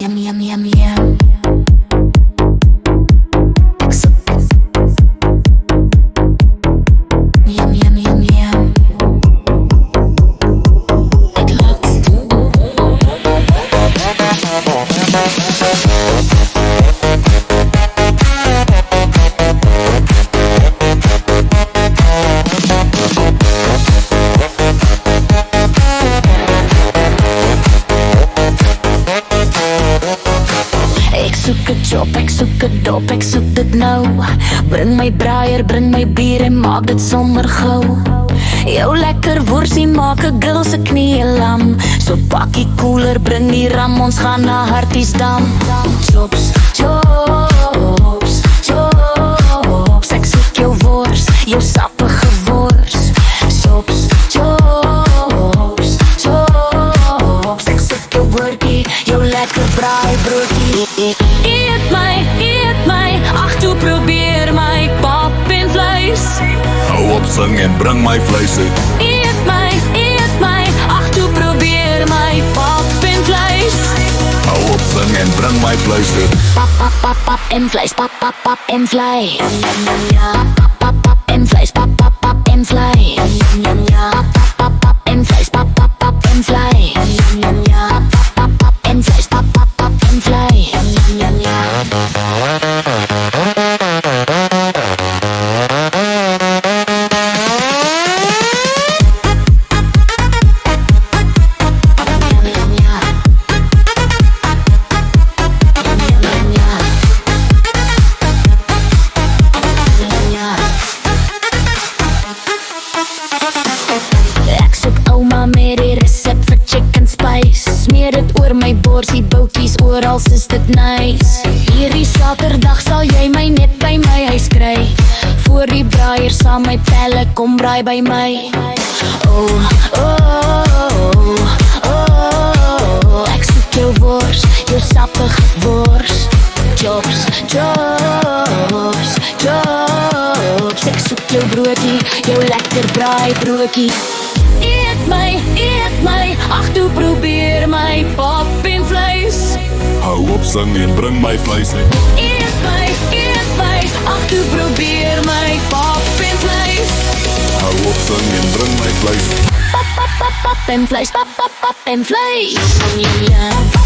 Yum, yum, yum, yum. Yum, yum, yum, yum. It looks Ek soek 'n job, ek soek 'n dop, ek soek dit nou. Bring my braaier, bring my bier en maak dit sommer gou. Jou lekker worsie maak 'n girl se knieë lam. So pak die koeler, bring die ram, ons gaan na Hartiesdam. Jobs, jobs, jobs. Ek soek jou wors, jou sappige wors. Jobs, jobs, jobs. Ek soek jou workie, jou lekker braaibroodjie. Eet my, ag toe probeer my pap en vleis. Hou op sing en bring my vleis uit. Eet my, ag toe probeer my pap en vleis. Hou op sing en bring my vleis uit. Pap, pap, pap, pap en vleis, pap, pap, pap en vleis. Pap, pap, pap en vleis, pap, pap, pap en vleis. Pap, pap, pap en vleis, pap, pap, pap en vleis. Pap, pap, pap en vleis, pap, pap, pap en vleis. Ek soek ouma met die resep vir chicken spice. Smeer dit oor my borsie, boutjies, oral is dit nice. Hierdie Saterdag sal jy my net by my huis kry. Voor die braaier saam my pelle, kom braai by my. Oh, oh, oh, oh. Ek soek jou wors, jou sappige wors. Jobs, jobs, jobs. Ek soek jou broodjie, jou lekker braaibroodjie. Eet my, ag toe probeer my pap en vleis. Hou op sing en bring my vleis uit. Eet my, ag toe probeer my pap en vleis. Hou op sing en bring my vleis uit. Pap, pap, pap, pap en vleis, pap, pap, pap en vlees. Yum, yum, yum.